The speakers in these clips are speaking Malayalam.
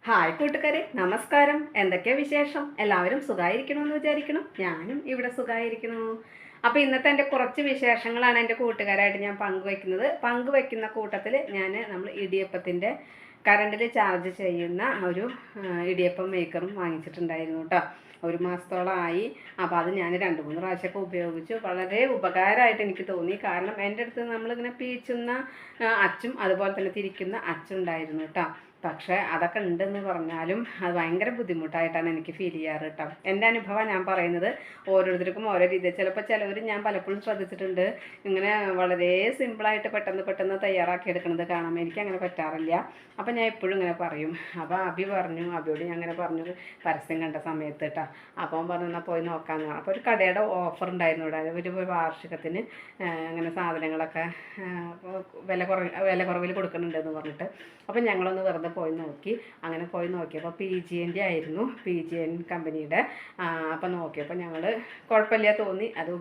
ഹായ് കൂട്ടുകാരെ, നമസ്കാരം. എന്തൊക്കെയാ വിശേഷം? എല്ലാവരും സുഖമായിരിക്കണമെന്ന് വിചാരിക്കണം. ഞാനും ഇവിടെ സുഖമായിരിക്കുന്നു. അപ്പോൾ ഇന്നത്തെ എൻ്റെ കുറച്ച് വിശേഷങ്ങളാണ് എൻ്റെ കൂട്ടുകാരായിട്ട് ഞാൻ പങ്കുവയ്ക്കുന്ന കൂട്ടത്തിൽ നമ്മൾ ഇടിയപ്പത്തിൻ്റെ കറണ്ടിൽ ചാർജ് ചെയ്യുന്ന ഒരു ഇടിയപ്പം മേക്കറും വാങ്ങിച്ചിട്ടുണ്ടായിരുന്നു കേട്ടോ. ഒരു മാസത്തോളമായി. അപ്പോൾ അത് ഞാൻ 2-3 പ്രാവശ്യമൊക്കെ ഉപയോഗിച്ചു. വളരെ ഉപകാരമായിട്ട് എനിക്ക് തോന്നി. കാരണം എൻ്റെ അടുത്ത് നമ്മളിങ്ങനെ പീച്ചുന്ന അച്ചും അതുപോലെ തന്നെ തിരിക്കുന്ന അച്ചുണ്ടായിരുന്നു കേട്ടോ. പക്ഷേ അതൊക്കെ ഉണ്ടെന്ന് പറഞ്ഞാലും അത് ഭയങ്കര ബുദ്ധിമുട്ടായിട്ടാണ് എനിക്ക് ഫീൽ ചെയ്യാറ് കേട്ടോ. എൻ്റെ അനുഭവം ഞാൻ പറയുന്നത്. ഓരോരുത്തർക്കും ഓരോ രീതി. ചിലവർ ഞാൻ പലപ്പോഴും ശ്രദ്ധിച്ചിട്ടുണ്ട്, ഇങ്ങനെ വളരെ സിമ്പിളായിട്ട് പെട്ടെന്ന് തയ്യാറാക്കി എടുക്കുന്നത് കാണാം. എനിക്കങ്ങനെ പറ്റാറില്ല. അപ്പോൾ ഞാൻ എപ്പോഴും ഇങ്ങനെ പറയും. അപ്പോൾ അബിയോട് ഞാൻ അങ്ങനെ പറഞ്ഞു പരസ്യം കണ്ട സമയത്ത് കേട്ടോ. അപ്പം പറഞ്ഞു എന്നാൽ പോയി നോക്കാമെന്ന് പറഞ്ഞു. അപ്പോൾ ഒരു കടയുടെ ഓഫർ ഉണ്ടായിരുന്നു ഇവിടെ. ഒരു വാർഷികത്തിന് അങ്ങനെ സാധനങ്ങളൊക്കെ വില കുറവിൽ കൊടുക്കുന്നുണ്ടെന്ന് പറഞ്ഞിട്ട്. അപ്പം ഞങ്ങളൊന്ന് വെറുതെ പോയി നോക്കി. അങ്ങനെ പോയി നോക്കിയപ്പോൾ PGൻ്റെ ആയിരുന്നു, PGN കമ്പനിയുടെ. അപ്പോൾ നോക്കിയപ്പോൾ ഞങ്ങൾ കുഴപ്പമില്ല തോന്നി. അത്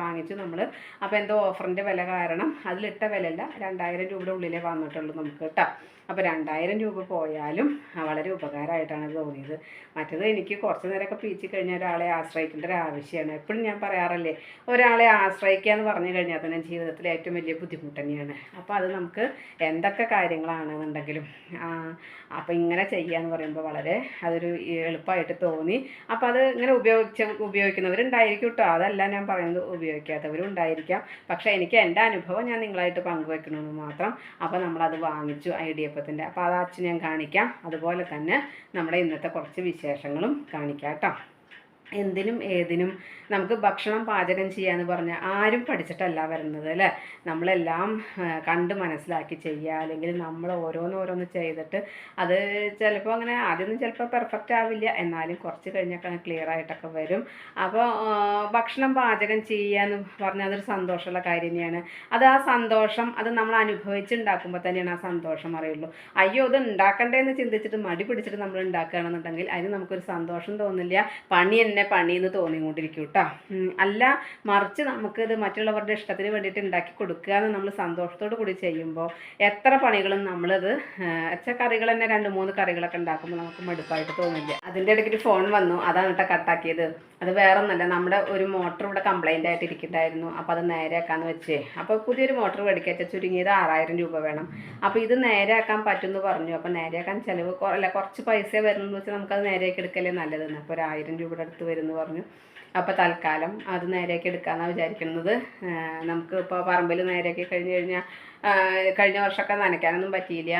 വാങ്ങിച്ചു നമ്മൾ. അപ്പോൾ എന്തോ ഓഫറിൻ്റെ വില കാരണം അതിലിട്ട വിലയല്ല, 2000 രൂപയുടെ ഉള്ളിലേ വന്നിട്ടുള്ളൂ നമുക്ക് കേട്ടോ. അപ്പോൾ 2000 രൂപ പോയാലും വളരെ ഉപകാരമായിട്ടാണ് തോന്നിയത്. മറ്റേത് എനിക്ക് കുറച്ച് നേരമൊക്കെ പീച്ചി കഴിഞ്ഞാൽ ഒരാളെ ആശ്രയിക്കേണ്ട ഒരു ആവശ്യമാണ്. എപ്പോഴും ഞാൻ പറയാറില്ലേ, ഒരാളെ ആശ്രയിക്കുക എന്ന് പറഞ്ഞു കഴിഞ്ഞാൽ തന്നെ ജീവിതത്തിൽ ഏറ്റവും വലിയ ബുദ്ധിമുട്ട് തന്നെയാണ്. അപ്പോൾ അത് നമുക്ക് എന്തൊക്കെ കാര്യങ്ങളാണെന്നുണ്ടെങ്കിലും അപ്പോൾ ഇങ്ങനെ ചെയ്യാന്ന് പറയുമ്പോൾ വളരെ അതൊരു എളുപ്പമായിട്ട് തോന്നി. അപ്പോൾ അത് ഇങ്ങനെ ഉപയോഗിക്കുന്നവരുണ്ടായിരിക്കും കേട്ടോ. അതല്ല ഞാൻ പറയുന്നത്, ഉപയോഗിക്കാത്തവരും ഉണ്ടായിരിക്കാം. പക്ഷേ എനിക്ക് എൻ്റെ അനുഭവം ഞാൻ നിങ്ങളായിട്ട് പങ്കുവെക്കണമെന്ന് മാത്രം. അപ്പോൾ നമ്മളത് വാങ്ങിച്ചു ഇടിയപ്പത്തിൻ്റെ. അപ്പോൾ അത് അച്ഛൻ ഞാൻ കാണിക്കാം. അതുപോലെ തന്നെ നമ്മുടെ ഇന്നത്തെ കുറച്ച് വിശേഷങ്ങളും കാണിക്കാം കേട്ടോ. എന്തിനും ഏതിനും നമുക്ക് ഭക്ഷണം പാചകം ചെയ്യാന്ന് പറഞ്ഞാൽ ആരും പഠിച്ചിട്ടല്ല വരുന്നത് അല്ലേ. നമ്മളെല്ലാം കണ്ട് മനസ്സിലാക്കി ചെയ്യുക, അല്ലെങ്കിൽ നമ്മൾ ഓരോന്ന് ചെയ്തിട്ട് അത് ചിലപ്പോൾ അങ്ങനെ ആദ്യമൊന്നും ചിലപ്പോൾ പെർഫെക്റ്റ് ആവില്ല, എന്നാലും കുറച്ച് കഴിഞ്ഞൊക്കെ ക്ലിയർ ആയിട്ടൊക്കെ വരും. അപ്പോൾ ഭക്ഷണം പാചകം ചെയ്യാന്ന് പറഞ്ഞാൽ അതൊരു സന്തോഷമുള്ള കാര്യം തന്നെയാണ്. ആ സന്തോഷം അത് നമ്മൾ അനുഭവിച്ചുണ്ടാക്കുമ്പോൾ തന്നെയാണ് ആ സന്തോഷം അറിയുള്ളൂ. അയ്യോ ഇത് ഉണ്ടാക്കണ്ടേന്ന് ചിന്തിച്ചിട്ട് മടി പിടിച്ചിട്ട് നമ്മൾ ഉണ്ടാക്കുകയാണെന്നുണ്ടെങ്കിൽ അതിന് നമുക്കൊരു സന്തോഷം തോന്നില്ല, പണിയെന്ന് തോന്നിക്കൊണ്ടിരിക്കും കേട്ടോ. അല്ല, മറിച്ച് നമുക്കിത് മറ്റുള്ളവരുടെ ഇഷ്ടത്തിന് വേണ്ടിയിട്ട് ഉണ്ടാക്കി കൊടുക്കുക എന്ന് നമ്മൾ സന്തോഷത്തോടു കൂടി ചെയ്യുമ്പോൾ എത്ര പണികളും നമ്മളത് കറികൾ തന്നെ 2-3 കറികളൊക്കെ ഉണ്ടാക്കുമ്പോൾ നമുക്ക് മടുപ്പായിട്ട് തോന്നില്ല. അതിൻ്റെ ഇടയ്ക്ക് ഫോൺ വന്നു, അതാണ് കേട്ടോ കട്ടാക്കിയത്. അത് വേറെ ഒന്നല്ല, നമ്മുടെ ഒരു മോട്ടർ ഇവിടെ കംപ്ലൈൻ്റ് ആയിട്ട് ഇരിക്കുന്നുണ്ടായിരുന്നു. അപ്പോൾ അത് നേരെയാക്കാന്ന് വെച്ചേ. അപ്പോൾ പുതിയൊരു മോട്ടർ മേടിക്കാൻ ചുരുങ്ങിയത് 6000 രൂപ വേണം. അപ്പോൾ ഇത് നേരെയാക്കാൻ പറ്റുമെന്ന് പറഞ്ഞു. അപ്പോൾ നേരെയാക്കാൻ ചിലവ് കുറച്ച് പൈസ വരുന്നതെന്ന് വെച്ചാൽ നമുക്കത് നേരെയാക്കി എടുക്കലേ നല്ലതെന്ന്. അപ്പോൾ 1000 രൂപയുടെ അടുത്ത് വരുമെന്ന് പറഞ്ഞു. അപ്പോൾ തൽക്കാലം അത് നേരെയാക്കി എടുക്കാമെന്നാണ് വിചാരിക്കുന്നത്. നമുക്ക് ഇപ്പോൾ പറമ്പിൽ നേരെയാക്കി കഴിഞ്ഞ വർഷമൊക്കെ നനയ്ക്കാനൊന്നും പറ്റിയില്ല,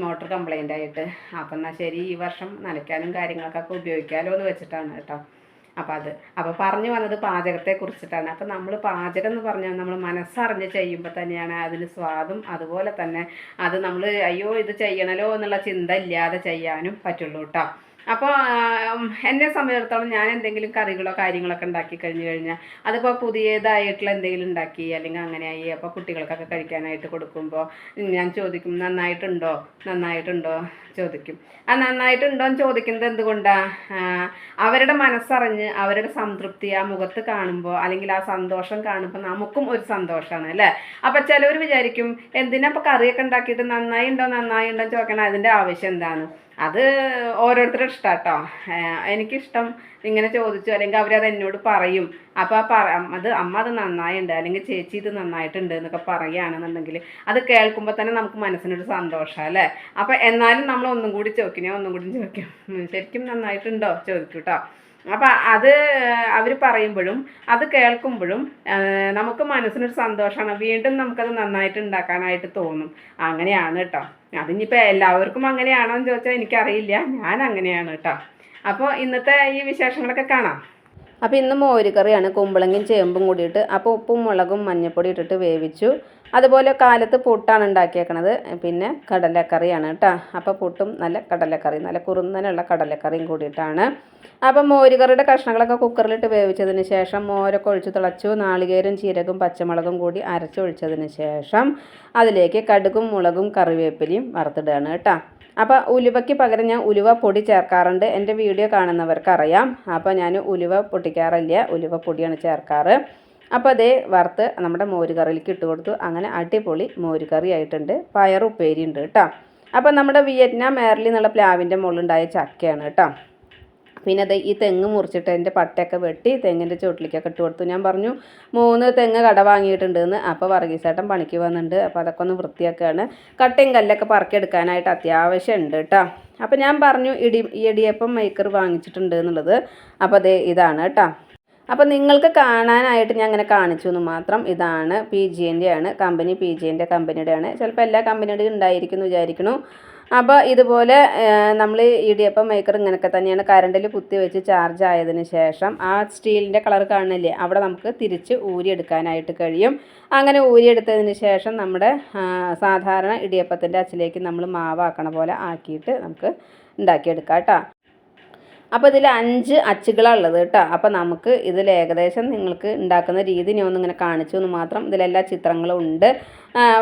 മോട്ടർ കംപ്ലൈൻ്റ് ആയിട്ട്. അപ്പം എന്നാൽ ശരി, ഈ വർഷം നനയ്ക്കാനും കാര്യങ്ങൾക്കൊക്കെ ഉപയോഗിക്കാമല്ലോ എന്ന് വെച്ചിട്ടാണ് കേട്ടോ. അപ്പോൾ പറഞ്ഞു വന്നത് പാചകത്തെക്കുറിച്ചിട്ടാണ്. അപ്പോൾ നമ്മൾ പാചകം എന്ന് പറഞ്ഞാൽ നമ്മൾ മനസ്സറിഞ്ഞ് ചെയ്യുമ്പോൾ തന്നെയാണ് അതിന് സ്വാദും അതുപോലെ തന്നെ അത് നമ്മൾ അയ്യോ ഇത് ചെയ്യണമല്ലോ എന്നുള്ള ചിന്ത ഇല്ലാതെ ചെയ്യാനും പറ്റുള്ളൂ കേട്ടോ. അപ്പോൾ എന്നെ സംബന്ധിച്ചിടത്തോളം ഞാൻ എന്തെങ്കിലും കറികളോ കാര്യങ്ങളൊക്കെ ഉണ്ടാക്കി കഴിഞ്ഞാൽ അതിപ്പോൾ പുതിയതായിട്ടുള്ള എന്തെങ്കിലും ഉണ്ടാക്കി അല്ലെങ്കിൽ അങ്ങനെയായി, അപ്പോൾ കുട്ടികൾക്കൊക്കെ കഴിക്കാനായിട്ട് കൊടുക്കുമ്പോൾ ഞാൻ ചോദിക്കും നന്നായിട്ടുണ്ടോ ചോദിക്കും. ആ നന്നായിട്ടുണ്ടോ എന്ന് ചോദിക്കുന്നത് എന്തുകൊണ്ടാണ്? അവരുടെ മനസ്സറിഞ്ഞ് അവരുടെ സംതൃപ്തി ആ മുഖത്ത് കാണുമ്പോൾ അല്ലെങ്കിൽ ആ സന്തോഷം കാണുമ്പോൾ നമുക്കും ഒരു സന്തോഷമാണ് അല്ലേ. അപ്പോൾ ചിലവർ വിചാരിക്കും എന്തിനാ ഇപ്പോൾ കറിയൊക്കെ ഉണ്ടാക്കിയിട്ട് നന്നായിണ്ടോ ചോദിക്കണം, അതിൻ്റെ ആവശ്യം എന്താണ്? അത് ഓരോരുത്തരുടെ ഇഷ്ടം കേട്ടോ. എനിക്കിഷ്ടം ഇങ്ങനെ ചോദിച്ചു, അല്ലെങ്കിൽ അവരത് എന്നോട് പറയും. അപ്പോൾ അമ്മ അത് നന്നായിട്ടുണ്ട്, അല്ലെങ്കിൽ ചേച്ചി ഇത് നന്നായിട്ടുണ്ട് എന്നൊക്കെ പറയുകയാണെന്നുണ്ടെങ്കിൽ അത് കേൾക്കുമ്പോൾ തന്നെ നമുക്ക് മനസ്സിനൊരു സന്തോഷം അല്ലേ. അപ്പോൾ എന്നാലും നമ്മൾ ഒന്നും കൂടി ചോദിക്കും, ശരിക്കും നന്നായിട്ടുണ്ടോ ചോദിക്കും കേട്ടോ. അപ്പം അത് അവർ പറയുമ്പോഴും അത് കേൾക്കുമ്പോഴും നമുക്ക് മനസ്സിനൊരു സന്തോഷമാണ്. വീണ്ടും നമുക്കത് നന്നായിട്ട് ഉണ്ടാക്കാനായിട്ട് തോന്നും. അങ്ങനെയാണ് കേട്ടോ. അതിനിപ്പോൾ എല്ലാവർക്കും അങ്ങനെയാണോ എന്ന് ചോദിച്ചാൽ എനിക്കറിയില്ല, ഞാൻ അങ്ങനെയാണ് കേട്ടോ. അപ്പോൾ ഇന്നത്തെ ഈ വിശേഷങ്ങളൊക്കെ കാണാം. അപ്പോൾ ഇന്ന് മോരുകറിയാണ്, കുമ്പളങ്ങയും ചേമ്പും കൂടിയിട്ട്. അപ്പോൾ ഉപ്പും മുളകും മഞ്ഞൾപ്പൊടി ഇട്ടിട്ട് വേവിച്ചു. അതുപോലെ കാലത്ത് പുട്ടാണ് ഉണ്ടാക്കിയേക്കണത്, പിന്നെ കടലക്കറിയാണ് കേട്ടോ. അപ്പോൾ പുട്ടും നല്ല കടലക്കറി, നല്ല കുറുന്നനുള്ള കടലക്കറിയും കൂടിയിട്ടാണ്. അപ്പം മോരുകറിയുടെ കഷ്ണങ്ങളൊക്കെ കുക്കറിലിട്ട് വേവിച്ചതിന് ശേഷം മോരൊക്കെ ഒഴിച്ച് തിളച്ചു. നാളികേരം ജീരകവും പച്ചമുളകും കൂടി അരച്ചൊഴിച്ചതിന് ശേഷം അതിലേക്ക് കടുകും മുളകും കറിവേപ്പിലയും വറുത്തിടുകയാണ് കേട്ടോ. അപ്പോൾ ഉലുവയ്ക്ക് പകരം ഞാൻ ഉലുവ പൊടി ചേർക്കാറുണ്ട്. എൻ്റെ വീഡിയോ കാണുന്നവർക്ക് അറിയാം. അപ്പോൾ ഞാൻ ഉലുവ പൊട്ടിക്കാറില്ല, ഉലുവ പൊടിയാണ് ചേർക്കാറ്. അപ്പോൾ അതേ വറുത്ത് നമ്മുടെ മോരുകറിയിലേക്ക് ഇട്ട് കൊടുത്തു. അങ്ങനെ അടിപൊളി മോരുകറി ആയിട്ടുണ്ട്. പയറുപ്പേരി ഉണ്ട് കേട്ടോ. അപ്പോൾ നമ്മുടെ വിയറ്റ്നാം മേർലി എന്നുള്ള പ്ലാവിൻ്റെ മുകളിലുണ്ടായ ചക്കയാണ് കേട്ടോ. പിന്നെ അത് ഈ തെങ്ങ് മുറിച്ചിട്ട് എൻ്റെ പട്ടയൊക്കെ വെട്ടി തെങ്ങിൻ്റെ ചുവട്ടിലേക്കൊക്കെ ഇട്ട് കൊടുത്തു. ഞാൻ പറഞ്ഞു 3 തെങ്ങ് കട വാങ്ങിയിട്ടുണ്ടെന്ന്. അപ്പോൾ വർഗീസേട്ടൻ പണിക്ക് വന്നിട്ടുണ്ട്. അപ്പോൾ അതൊക്കെ ഒന്ന് വൃത്തിയാക്കുകയാണ്. കട്ടയും കല്ലൊക്കെ പറക്കിയെടുക്കാനായിട്ട് അത്യാവശ്യം ഉണ്ട് കേട്ടോ. അപ്പോൾ ഞാൻ പറഞ്ഞു ഇടിയപ്പം മേക്കർ വാങ്ങിച്ചിട്ടുണ്ട് എന്നുള്ളത്. അപ്പോൾ അത് ഇതാണ് കേട്ടോ. അപ്പോൾ നിങ്ങൾക്ക് കാണാനായിട്ട് ഞാൻ അങ്ങനെ കാണിച്ചു എന്ന് മാത്രം. ഇതാണ് PG&E ആണ് കമ്പനി, PG&E കമ്പനിയുടെയാണ്. ചിലപ്പോൾ എല്ലാ കമ്പനിയുടെയും ഉണ്ടായിരിക്കും എന്ന് വിചാരിക്കുന്നു. അപ്പോൾ ഇതുപോലെ നമ്മൾ ഇടിയപ്പം മേക്കർ ഇങ്ങനെയൊക്കെ തന്നെയാണ്. കറണ്ടിൽ കുത്തി വെച്ച് ചാർജ് ആയതിന് ശേഷം ആ സ്റ്റീലിൻ്റെ കളർ കാണുന്നില്ലേ, അവിടെ നമുക്ക് തിരിച്ച് ഊരിയെടുക്കാനായിട്ട് കഴിയും. അങ്ങനെ ഊരിയെടുത്തതിന് ശേഷം നമ്മുടെ സാധാരണ ഇടിയപ്പത്തിൻ്റെ അച്ചിലേക്ക് നമ്മൾ മാവാക്കണ പോലെ ആക്കിയിട്ട് നമുക്ക് ഉണ്ടാക്കിയെടുക്കാം കേട്ടോ. അപ്പോൾ ഇതിൽ 5 അച്ചുകളാണ് ഉള്ളത് കേട്ടോ. അപ്പോൾ നമുക്ക് ഇതിൽ ഏകദേശം നിങ്ങൾക്ക് ഉണ്ടാക്കുന്ന രീതി ഞാൻ ഒന്നിങ്ങനെ കാണിച്ചു എന്ന് മാത്രം. ഇതിലെല്ലാ ചിത്രങ്ങളും ഉണ്ട്.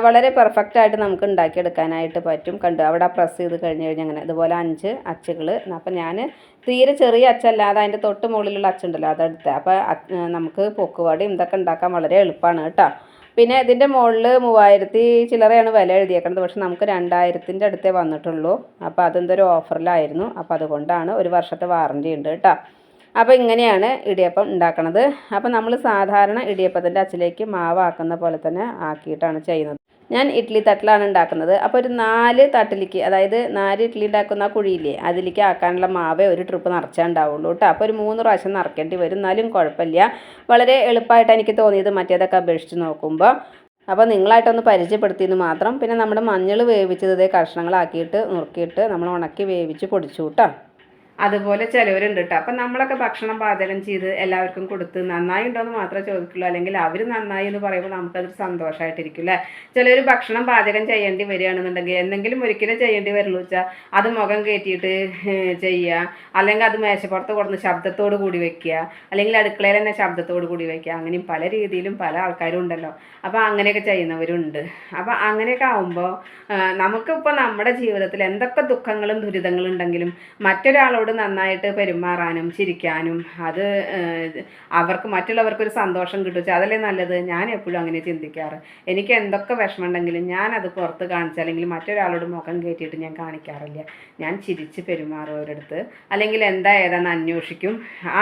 വളരെ പെർഫെക്റ്റായിട്ട് നമുക്ക് ഉണ്ടാക്കിയെടുക്കാനായിട്ട് പറ്റും. കണ്ടു, അവിടെ പ്രസ് ചെയ്ത് കഴിഞ്ഞ് അങ്ങനെ ഇതുപോലെ 5 അച്ചുകൾ. അപ്പോൾ ഞാൻ തീരെ ചെറിയ അച്ചല്ലാതെ അതിൻ്റെ തൊട്ട് മുകളിലുള്ള അച്ചുണ്ടല്ലോ അതെടുത്ത്. അപ്പോൾ നമുക്ക് പൊക്കുവടയും ഇതൊക്കെ ഉണ്ടാക്കാൻ വളരെ എളുപ്പമാണ് കേട്ടോ. പിന്നെ ഇതിൻ്റെ മുകളിൽ 3000 ചില്ലറയാണ് വില എഴുതിയേക്കുന്നത്. പക്ഷെ നമുക്ക് 2000-ൻ്റെ അടുത്തേ വന്നിട്ടുള്ളൂ. അപ്പോൾ അതെന്തൊരു ഓഫറിലായിരുന്നു. അപ്പോൾ അതുകൊണ്ടാണ് 1 വർഷത്തെ വാറൻറ്റി ഉണ്ട് കേട്ടോ. അപ്പോൾ ഇങ്ങനെയാണ് ഇടിയപ്പം ഉണ്ടാക്കണത്. അപ്പോൾ നമ്മൾ സാധാരണ ഇടിയപ്പത്തിൻ്റെ അച്ചിലേക്ക് മാവാക്കുന്ന പോലെ തന്നെ ആക്കിയിട്ടാണ് ചെയ്യുന്നത്. ഞാൻ ഇഡ്ഡലി തട്ടിലാണ് ഉണ്ടാക്കുന്നത്. അപ്പോൾ ഒരു 4 തട്ടിലേക്ക്, അതായത് 4 ഇഡ്ഡലി ഉണ്ടാക്കുന്ന കുഴിയില്ലേ അതിലേക്ക് ആക്കാനുള്ള മാവേ ഒരു ട്രിപ്പ് നിറച്ചാൽ ഉണ്ടാവുള്ളൂ കേട്ടോ. അപ്പോൾ ഒരു 3 പ്രാവശ്യം നിറയ്ക്കേണ്ടി വരും. എന്നാലും കുഴപ്പമില്ല. വളരെ എളുപ്പമായിട്ട് എനിക്ക് തോന്നിയത് മറ്റേതൊക്കെ അപേക്ഷിച്ച് നോക്കുമ്പോൾ. അപ്പോൾ നിങ്ങളായിട്ടൊന്ന് പരിചയപ്പെടുത്തിയെന്ന് മാത്രം. പിന്നെ നമ്മുടെ മഞ്ഞൾ വേവിച്ചത് കഷ്ണങ്ങളാക്കിയിട്ട് നുറുക്കിയിട്ട് നമ്മൾ ഉണക്കി വേവിച്ച് പൊടിച്ചു കേട്ടോ. അതുപോലെ ചിലവരുണ്ട് കേട്ടോ. അപ്പം നമ്മളൊക്കെ ഭക്ഷണം പാചകം ചെയ്ത് എല്ലാവർക്കും കൊടുത്ത് നന്നായി ഉണ്ടോയെന്ന് മാത്രമേ ചോദിക്കുള്ളൂ. അല്ലെങ്കിൽ അവർ നന്നായി എന്ന് പറയുമ്പോൾ നമുക്കതൊരു സന്തോഷമായിട്ടിരിക്കും അല്ലേ. ചിലർ ഭക്ഷണം പാചകം ചെയ്യേണ്ടി വരികയാണെന്നുണ്ടെങ്കിൽ എന്തെങ്കിലും ഒരിക്കലും ചെയ്യേണ്ടി വരുള്ളൂ വെച്ചാൽ അത് മുഖം കയറ്റിയിട്ട് ചെയ്യുക, അല്ലെങ്കിൽ അത് മേശപ്പുറത്ത് കൊടുന്ന് ശബ്ദത്തോട് കൂടി വയ്ക്കുക, അല്ലെങ്കിൽ അടുക്കളയിൽ തന്നെ ശബ്ദത്തോട് കൂടി വയ്ക്കുക. അങ്ങനെയും പല രീതിയിലും പല ആൾക്കാരും ഉണ്ടല്ലോ. അപ്പോൾ അങ്ങനെയൊക്കെ ചെയ്യുന്നവരുണ്ട്. അപ്പോൾ അങ്ങനെയൊക്കെ ആകുമ്പോൾ നമുക്കിപ്പോൾ നമ്മുടെ ജീവിതത്തിൽ എന്തൊക്കെ ദുഃഖങ്ങളും ദുരിതങ്ങളും ഉണ്ടെങ്കിലും മറ്റൊരാളോട് നന്നായിട്ട് പെരുമാറാനും ചിരിക്കാനും അത് അവർക്ക് മറ്റുള്ളവർക്കൊരു സന്തോഷം കിട്ടും. അതല്ലേ നല്ലത്. ഞാൻ എപ്പോഴും അങ്ങനെ ചിന്തിക്കാറ്. എനിക്ക് എന്തൊക്കെ വിഷമം ഉണ്ടെങ്കിലും ഞാനത് പുറത്ത് കാണിച്ചാൽ അല്ലെങ്കിൽ മറ്റൊരാളോട് മുഖം കയറ്റിയിട്ട് ഞാൻ കാണിക്കാറില്ല. ഞാൻ ചിരിച്ച് പെരുമാറും അവരടുത്ത്. അല്ലെങ്കിൽ എന്താ ഏതാണെന്ന് അന്വേഷിക്കും.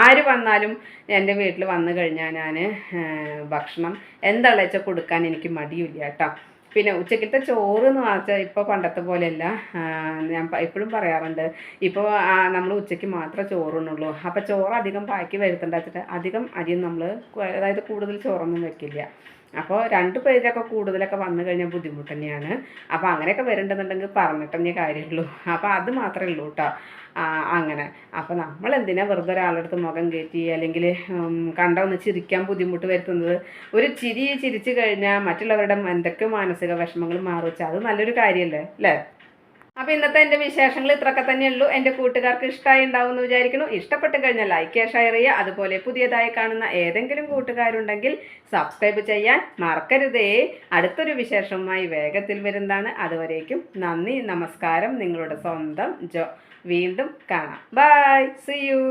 ആര് വന്നാലും എൻ്റെ വീട്ടിൽ വന്നു കഴിഞ്ഞാൽ ഞാൻ ഭക്ഷണം എന്താണെന്ന് വെച്ചാൽ കൊടുക്കാൻ എനിക്ക് മടിയില്ല കേട്ടോ. പിന്നെ ഉച്ചക്കത്തെ ചോറ് എന്ന് വെച്ചാൽ ഇപ്പോൾ പണ്ടത്തെ പോലെയല്ല. ഞാൻ എപ്പോഴും പറയാറുണ്ട്, ഇപ്പോൾ നമ്മൾ ഉച്ചയ്ക്ക് മാത്രമേ ചോറുണ്ണുള്ളൂ. അപ്പോൾ ചോറ് അധികം ബാക്കി വരുത്തണ്ട വെച്ചിട്ട് അധികം അരിയും നമ്മൾ, അതായത് കൂടുതൽ ചോറൊന്നും വെക്കില്ല. അപ്പോൾ 2 പേരൊക്കെ കൂടുതലൊക്കെ വന്നു കഴിഞ്ഞാൽ ബുദ്ധിമുട്ട് തന്നെയാണ്. അപ്പോൾ അങ്ങനെയൊക്കെ വരുന്നുണ്ടെന്നുണ്ടെങ്കിൽ പറഞ്ഞിട്ട് തന്നെ കാര്യമുള്ളൂ. അപ്പോൾ അത് മാത്രമേ ഉള്ളൂ കേട്ടോ. അങ്ങനെ. അപ്പോൾ നമ്മൾ എന്തിനാ വെറുതെ ഒരാളടുത്ത് മുഖം കയറ്റി അല്ലെങ്കിൽ കണ്ടൊന്ന് ചിരിക്കാൻ ബുദ്ധിമുട്ട് വരുത്തുന്നത്. ഒരു ചിരിച്ച് കഴിഞ്ഞാൽ മറ്റുള്ളവരുടെ എന്തൊക്കെ മാനസിക വിഷമങ്ങൾ മാറുവെച്ചാൽ അത് നല്ലൊരു കാര്യമല്ലേ അല്ലേ. അപ്പോൾ ഇന്നത്തെ എൻ്റെ വിശേഷങ്ങൾ ഇത്രയൊക്കെ തന്നെയുള്ളൂ. എൻ്റെ കൂട്ടുകാർക്ക് ഇഷ്ടമായി ഉണ്ടാവും എന്ന് വിചാരിക്കുന്നു. ഇഷ്ടപ്പെട്ട് കഴിഞ്ഞാൽ ലൈക്ക് ചെയ്യുക, ഷെയർ ചെയ്യുക. അതുപോലെ പുതിയതായി കാണുന്ന ഏതെങ്കിലും കൂട്ടുകാരുണ്ടെങ്കിൽ സബ്സ്ക്രൈബ് ചെയ്യാൻ മറക്കരുതേ. അടുത്തൊരു വിശേഷവുമായി വേഗത്തിൽ വരുന്നതാണ്. അതുവരേക്കും നന്ദി, നമസ്കാരം. നിങ്ങളുടെ സ്വന്തം ജോ. വീണ്ടും കാണാം. Bye, see U.